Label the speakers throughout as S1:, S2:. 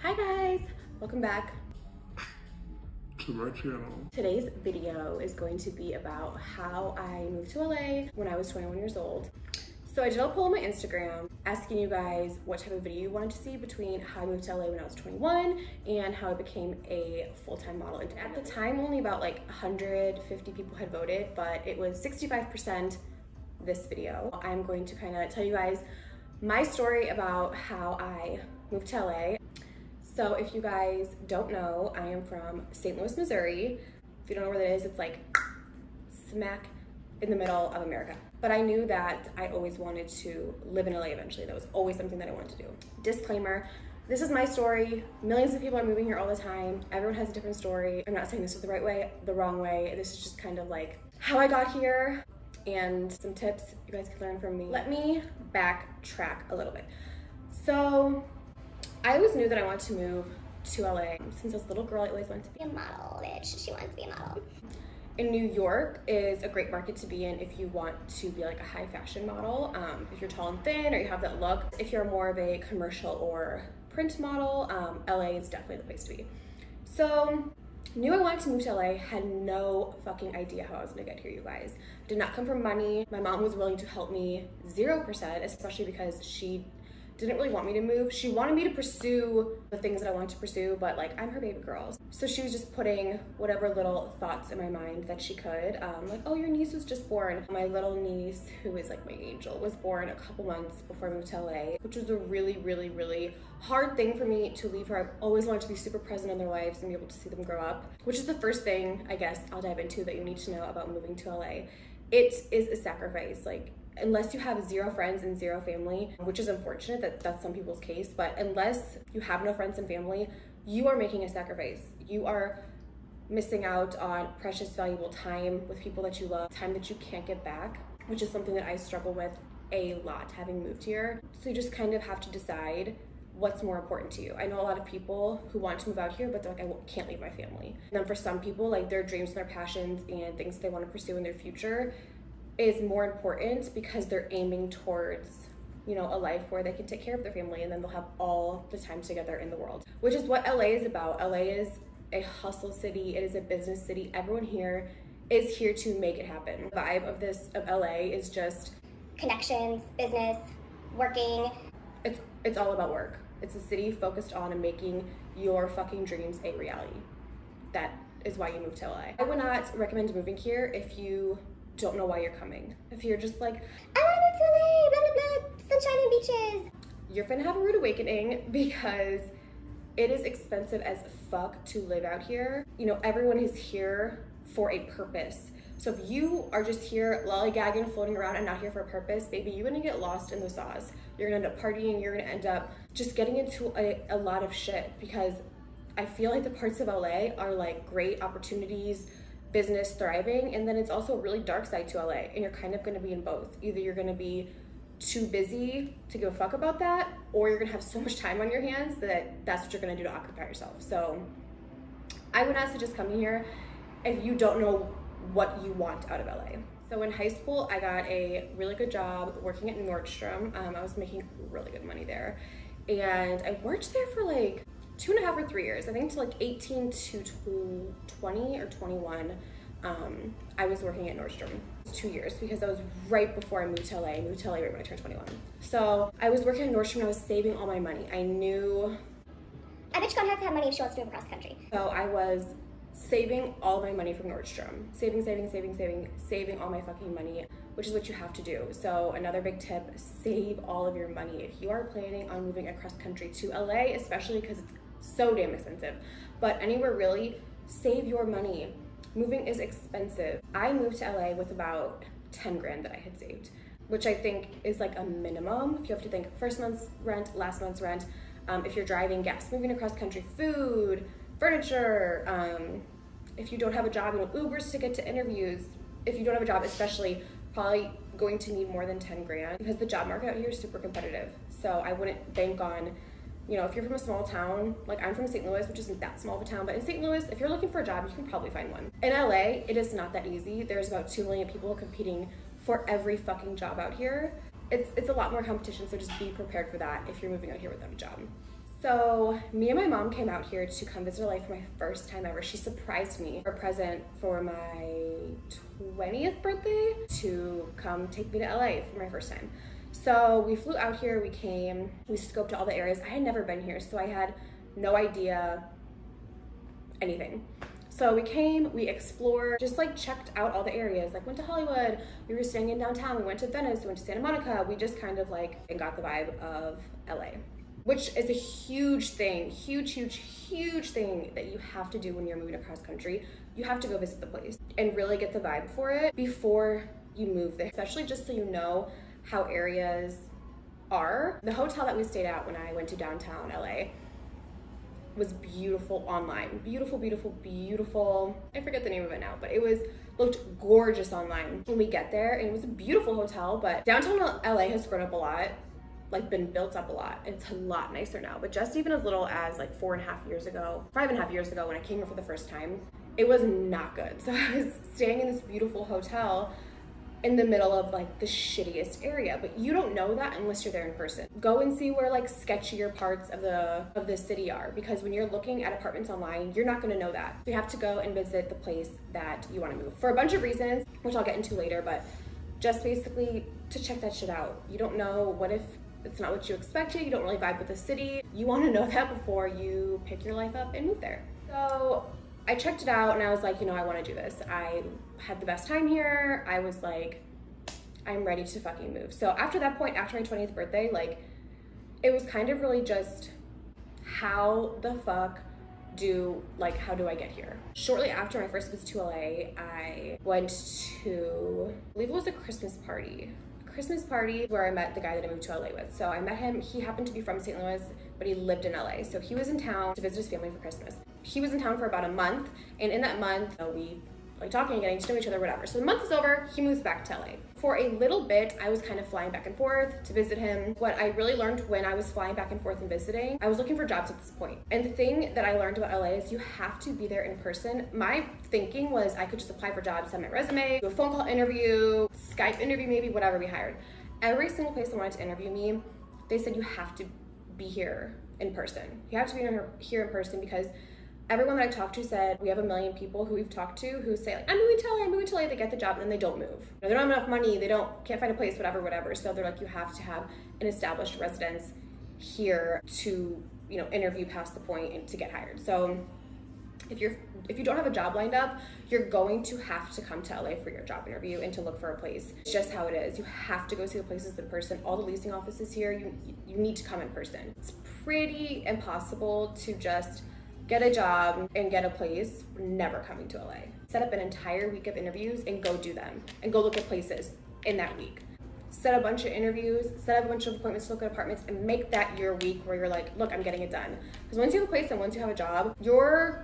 S1: Hi guys, welcome back
S2: to my channel.
S1: Today's video is going to be about how I moved to LA when I was 21 years old. So I did a poll on my Instagram asking you guys what type of video you wanted to see between how I moved to LA when I was 21 and how I became a full-time model. And at the time, only about like 150 people had voted, but it was 65% this video. I'm going to kind of tell you guys my story about how I moved to LA. So if you guys don't know, I am from St. Louis, Missouri. If you don't know where that is, it's like smack in the middle of America. But I knew that I always wanted to live in LA eventually. That was always something that I wanted to do. Disclaimer, this is my story. Millions of people are moving here all the time. Everyone has a different story. I'm not saying this is the right way, the wrong way. This is just kind of like how I got here and some tips you guys can learn from me. Let me backtrack a little bit. So I always knew that I wanted to move to LA. Since I was a little girl, I always wanted to be
S3: a model, bitch. She wants to be a model.
S1: In New York is a great market to be in if you want to be like a high fashion model. If you're tall and thin or you have that look. If you're more of a commercial or print model, LA is definitely the place to be. So knew I wanted to move to LA, had no fucking idea how I was gonna get here, you guys. Did not come from money. My mom was willing to help me 0%, especially because she didn't really want me to move. She wanted me to pursue the things that I wanted to pursue, but like, I'm her baby girl. So she was just putting whatever little thoughts in my mind that she could. Like, oh, your niece was just born. My little niece, who is like my angel, was born a couple months before I moved to LA, which was a really, really, really hard thing for me to leave her. I've always wanted to be super present in their lives and be able to see them grow up, which is the first thing I guess I'll dive into that you need to know about moving to LA. It is a sacrifice. Like, unless you have 0 friends and 0 family, which is unfortunate that that's some people's case, but unless you have no friends and family, you are making a sacrifice. You are missing out on precious, valuable time with people that you love, time that you can't get back, which is something that I struggle with a lot having moved here. So you just kind of have to decide what's more important to you. I know a lot of people who want to move out here, but they're like, I can't leave my family. And then for some people, like their dreams and their passions and things that they want to pursue in their future is more important because they're aiming towards, you know, a life where they can take care of their family and then they'll have all the time together in the world, which is what LA is about. LA is a hustle city. It is a business city. Everyone here is here to make it happen. The vibe of LA is just
S3: connections, business, working.
S1: It's all about work. It's a city focused on making your fucking dreams a reality. That is why you move to LA. I would not recommend moving here if you don't know why you're coming. If you're just like,
S3: I want to move to LA, blah, blah, blah, sunshine and beaches.
S1: You're finna have a rude awakening because it is expensive as fuck to live out here. You know, everyone is here for a purpose. So if you are just here lollygagging, floating around and not here for a purpose, baby, you're gonna get lost in the sauce. You're gonna end up partying, you're gonna end up just getting into a lot of shit because I feel like the parts of LA are like great opportunities, business thriving, and then it's also a really dark side to LA, and you're kind of gonna be in both. Either you're gonna be too busy to give a fuck about that, or you're gonna have so much time on your hands that that's what you're gonna do to occupy yourself. So I would not suggest coming here if you don't know what you want out of LA. So in high school, I got a really good job working at Nordstrom. I was making really good money there, and I worked there for like 2.5 or 3 years. I think to like 18 to 20 or 21, I was working at Nordstrom. It was 2 years because that was right before I moved to LA. I moved to LA right when I turned 21. So I was working at Nordstrom and I was saving all my money. I knew
S3: I bitch gonna have to have money if she wants to move across the country.
S1: So I was saving all my money from Nordstrom. Saving all my fucking money, which is what you have to do. So another big tip, save all of your money. If you are planning on moving across country to LA, especially because it's so damn expensive, but anywhere really, save your money. Moving is expensive. I moved to LA with about 10 grand that I had saved, which I think is like a minimum. If you have to think first month's rent, last month's rent, if you're driving, gas, moving across country, food, furniture, if you don't have a job, you know, Ubers to get to interviews. If you don't have a job, especially, probably going to need more than 10 grand because the job market out here is super competitive. So I wouldn't bank on, you know, if you're from a small town, like I'm from St. Louis, which isn't that small of a town, but in St. Louis, if you're looking for a job, you can probably find one. In LA, it is not that easy. There's about 2 million people competing for every fucking job out here. It's a lot more competition, so just be prepared for that if you're moving out here without a job. So me and my mom came out here to come visit LA for my first time ever. She surprised me for a present for my 20th birthday to come take me to LA for my first time. So we flew out here, we came, we scoped all the areas. I had never been here, so I had no idea anything. So we came, we explored, just like checked out all the areas, like went to Hollywood, we were staying in downtown, we went to Venice, we went to Santa Monica, we just kind of like and got the vibe of LA, which is a huge thing, huge thing that you have to do when you're moving across country. You have to go visit the place and really get the vibe for it before you move there, especially just so you know how areas are. The hotel that we stayed at when I went to downtown LA was beautiful online. Beautiful. I forget the name of it now, but looked gorgeous online. When we get there, and it was a beautiful hotel, but downtown LA has grown up a lot, like been built up a lot. It's a lot nicer now, but just even as little as like 5.5 years ago, when I came here for the first time, it was not good. So I was staying in this beautiful hotel in the middle of like the shittiest area, but you don't know that unless you're there in person. Go and see where like sketchier parts of the city are, because when you're looking at apartments online, you're not going to know that. You have to go and visit the place that you want to move for a bunch of reasons, which I'll get into later, but just basically to check that shit out. You don't know what if it's not what you expected, you don't really vibe with the city. You want to know that before you pick your life up and move there. So I checked it out and I was like, you know, I want to do this. I had the best time here. I was like, I'm ready to fucking move. So after that point, after my 20th birthday, like it was kind of really just how the fuck how do I get here? Shortly after my first visit to LA, I went to, I believe it was a Christmas party where I met the guy that I moved to LA with. So I met him, he happened to be from St. Louis, but he lived in LA. So he was in town to visit his family for Christmas. He was in town for about a month, and in that month, we like talking and getting to know each other, whatever. So the month is over, he moves back to LA. For a little bit, I was kind of flying back and forth to visit him. What I really learned when I was flying back and forth and visiting, I was looking for jobs at this point. And the thing that I learned about LA is you have to be there in person. My thinking was I could just apply for jobs, send my resume, do a phone call interview, Skype interview, maybe whatever we hired. Every single place that wanted to interview me, they said you have to be here in person. You have to be here in person, because everyone that I talked to said, we have 1 million people who we've talked to who say like, I'm moving to LA, they get the job and then they don't move. They don't have enough money, can't find a place, whatever. So they're like, you have to have an established residence here to, you know, interview past the point and to get hired. So if you don't have a job lined up, you're going to have to come to LA for your job interview and to look for a place. It's just how it is. You have to go see the places in person. All the leasing offices here, you need to come in person. It's pretty impossible to just get a job and get a place never coming to LA. Set up an entire week of interviews and go do them and go look at places in that week. Set a bunch of interviews, set up a bunch of appointments to look at apartments, and make that your week where you're like, look, I'm getting it done. Because once you have a place and once you have a job, you're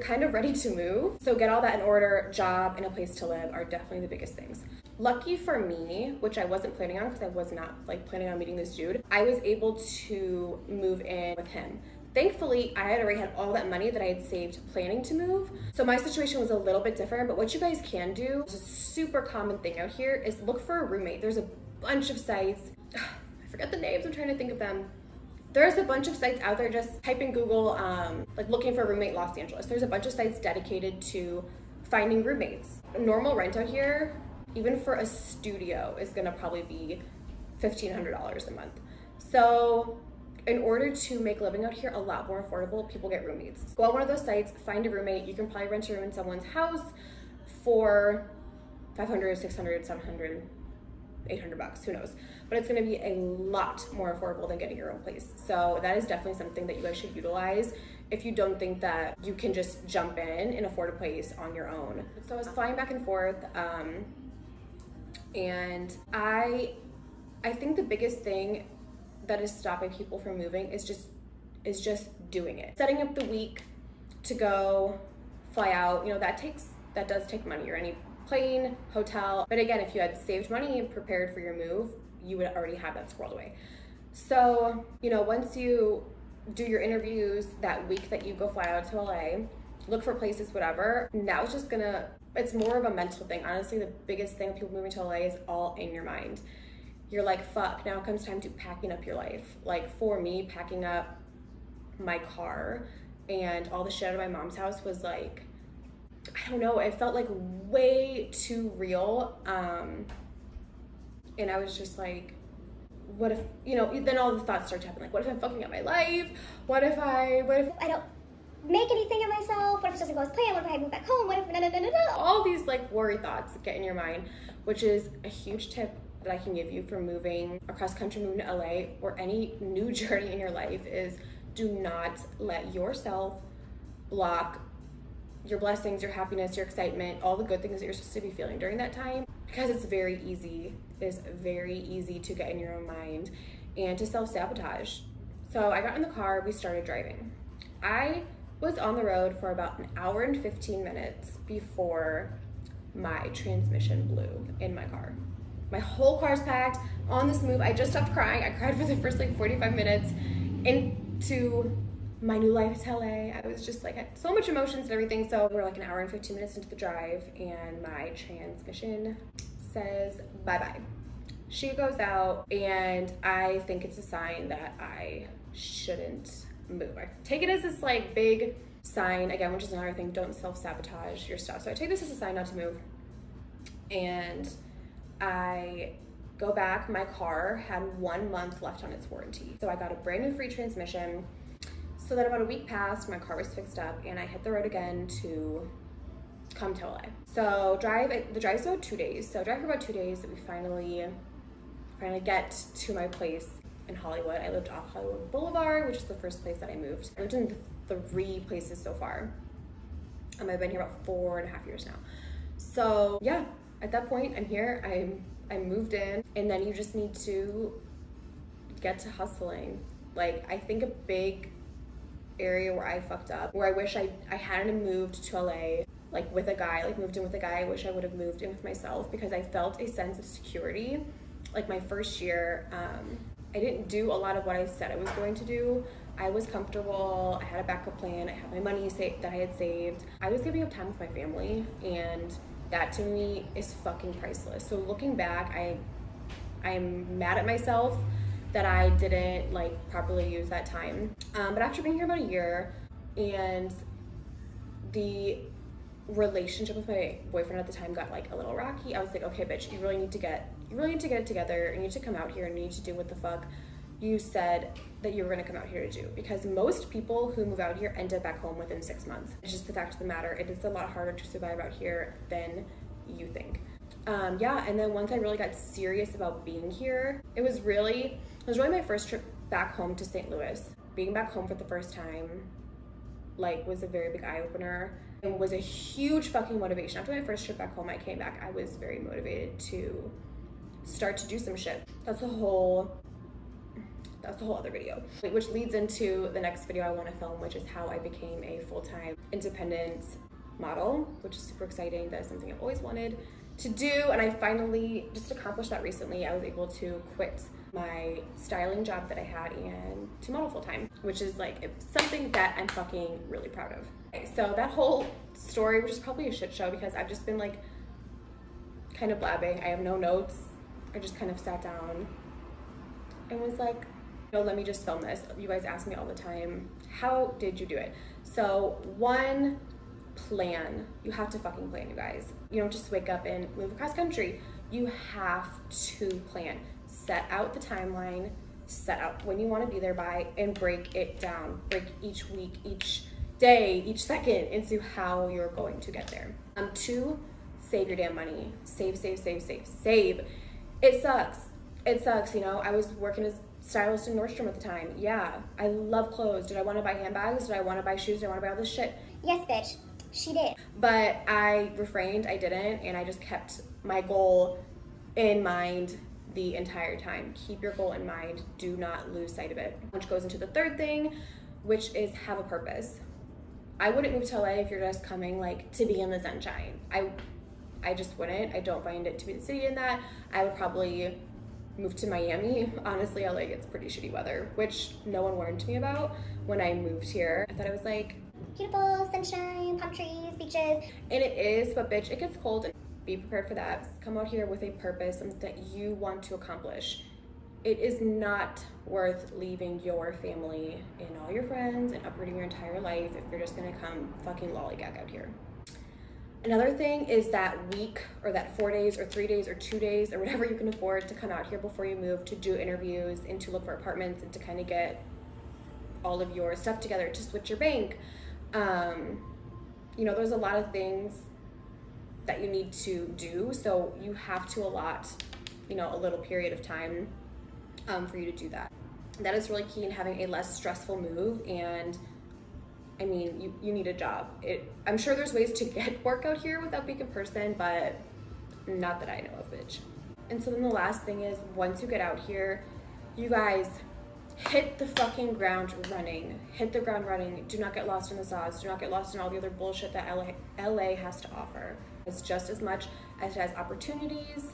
S1: kind of ready to move. So get all that in order. Job and a place to live are definitely the biggest things. Lucky for me, which I wasn't planning on because I was not like planning on meeting this dude, I was able to move in with him. Thankfully, I had already had all that money that I had saved planning to move. So my situation was a little bit different, but what you guys can do, it's a super common thing out here, is look for a roommate. There's a bunch of sites. I forget the names, I'm trying to think of them. There's a bunch of sites out there, just type in Google, like looking for a roommate Los Angeles. There's a bunch of sites dedicated to finding roommates. A normal rent out here, even for a studio, is gonna probably be $1,500 a month. So in order to make living out here a lot more affordable, people get roommates. Go on one of those sites, find a roommate. You can probably rent a room in someone's house for $500, $600, $700, $800, who knows? But it's gonna be a lot more affordable than getting your own place. So that is definitely something that you guys should utilize if you don't think that you can just jump in and afford a place on your own. So I was flying back and forth, and I think the biggest thing that is stopping people from moving is just doing it. Setting up the week to go fly out, you know, that does take money, or any plane, hotel. But again, if you had saved money and prepared for your move, you would already have that squirreled away. So, you know, once you do your interviews that week that you go fly out to LA, look for places, whatever, now it's more of a mental thing. Honestly, the biggest thing with people moving to LA is all in your mind. You're like, fuck, now it comes time to packing up your life. Like for me, packing up my car and all the shit out of my mom's house was like, I don't know, it felt like way too real. And I was just like, what if, you know, then all the thoughts start to happen. Like, what if I'm fucking up my life? What if I
S3: don't make anything of myself? What if it doesn't go as planned? What if I move back home? What if
S1: all these like worry thoughts get in your mind, which is a huge tip that I can give you for moving across country, moving to LA, or any new journey in your life is do not let yourself block your blessings, your happiness, your excitement, all the good things that you're supposed to be feeling during that time, because it's very easy. It's very easy to get in your own mind and to self-sabotage. So I got in the car, we started driving. I was on the road for about an hour and 15 minutes before my transmission blew in my car. My whole car's packed, on this move. I just stopped crying. I cried for the first like 45 minutes into my new life to LA. I was just like, had so much emotions and everything. So we're like an hour and 15 minutes into the drive and my transmission says bye-bye. She goes out and I think it's a sign that I shouldn't move. I take it as this like big sign, again, which is another thing, don't self-sabotage your stuff. So I take this as a sign not to move. And I go back, my car had 1 month left on its warranty. So I got a brand new free transmission. So then about a week passed, my car was fixed up and I hit the road again to come to LA. So the drive's about 2 days. So I drive for about 2 days that we finally get to my place in Hollywood. I lived off Hollywood Boulevard, which is the first place that I moved. I lived in 3 places so far. I've been here about 4.5 years now. So yeah, at that point I'm here, I moved in, and then you just need to get to hustling. Like, I think a big area where I fucked up, where I wish I hadn't moved to LA, like with a guy, like moved in with a guy, I wish I would have moved in with myself, because I felt a sense of security. Like my first year, I didn't do a lot of what I said I was going to do. I was comfortable, I had a backup plan, I had my money that I had saved. I was giving up time with my family, and that to me is fucking priceless. So looking back, I'm mad at myself that I didn't like properly use that time. But after being here about a year, and the relationship with my boyfriend at the time got like a little rocky, I was like, okay, bitch, you really need to get it together. You need to come out here and you need to do what the fuck you said that you were gonna come out here to do. Because most people who move out here end up back home within 6 months. It's just the fact of the matter. It is a lot harder to survive out here than you think. Yeah, and then once I really got serious about being here, it was really my first trip back home to St. Louis. Being back home for the first time, like, was a very big eye-opener and was a huge fucking motivation. After my first trip back home, I came back, I was very motivated to start to do some shit. That's a whole other video, which leads into the next video I want to film, which is how I became a full-time independent model, which is super exciting. That is something I've always wanted to do, and I finally just accomplished that recently. I was able to quit my styling job that I had and to model full-time, which is like something that I'm fucking really proud of. Okay, so that whole story, which is probably a shit show because I've just been like kind of blabbing. I have no notes. I just kind of sat down and was like, you know, let me just film this. You guys ask me all the time, how did you do it? So one, plan. You have to fucking plan, you guys. You don't just wake up and move across country. You have to plan. Set out the timeline, set out when you want to be there by, and break it down. Break each week, each day, each second into how you're going to get there. 2, save your damn money. Save. It sucks, you know. I was working as stylist in Nordstrom at the time. Yeah, I love clothes. Did I want to buy handbags? Did I want to buy shoes? Did I want to buy all this shit?
S3: Yes, bitch. She did.
S1: But I refrained, I didn't, and I just kept my goal in mind the entire time. Keep your goal in mind. Do not lose sight of it. Which goes into the third thing, which is have a purpose. I wouldn't move to LA if you're just coming like to be in the sunshine. I just wouldn't. I don't find it to be the city in that. I would probably move to Miami. Honestly, LA gets pretty shitty weather, which no one warned me about when I moved here. I thought it was like
S3: beautiful, sunshine, palm trees, beaches.
S1: And it is, but bitch, it gets cold. Be prepared for that. Come out here with a purpose, something that you want to accomplish. it is not worth leaving your family and all your friends and uprooting your entire life if you're just gonna come fucking lollygag out here. Another thing is that week or that 4 days or 3 days or 2 days or whatever you can afford to come out here before you move, to do interviews and to look for apartments and to kind of get all of your stuff together, to switch your bank. You know, there's a lot of things that you need to do, so you have to allot, you know, a little period of time for you to do that. That is really key in having a less stressful move. And I mean, you need a job. I'm sure there's ways to get work out here without being in person, but not that I know of, bitch. And so then the last thing is, once you get out here, you guys hit the fucking ground running. Hit the ground running. Do not get lost in the sauce. Do not get lost in all the other bullshit that LA has to offer. It's just as much as it has opportunities,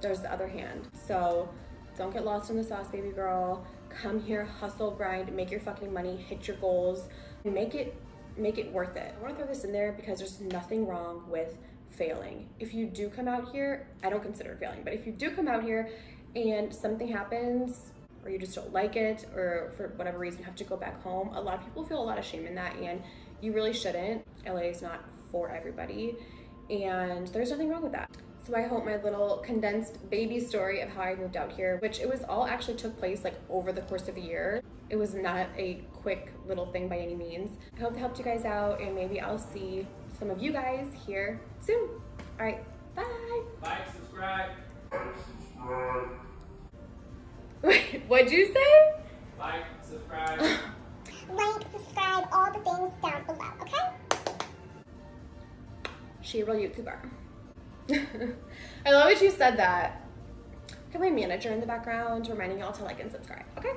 S1: there's the other hand. So don't get lost in the sauce, baby girl. Come here, hustle, grind, make your fucking money, hit your goals, make it worth it. I want to throw this in there because there's nothing wrong with failing. If you do come out here, I don't consider it failing, but if you do come out here and something happens, or you just don't like it, or for whatever reason you have to go back home, a lot of people feel a lot of shame in that, and you really shouldn't. LA is not for everybody, and there's nothing wrong with that. So I hope my little condensed baby story of how I moved out here, which it was all actually took place like over the course of a year. It was not a quick little thing by any means. I hope it helped you guys out, and maybe I'll see some of you guys here soon. All right, bye.
S4: Like, subscribe.
S1: Wait, what'd you say?
S4: Like, subscribe.
S3: Like, subscribe, all the things down below, okay?
S1: She a real YouTuber. I love that you said that. Got my manager in the background reminding y'all to like and subscribe, okay?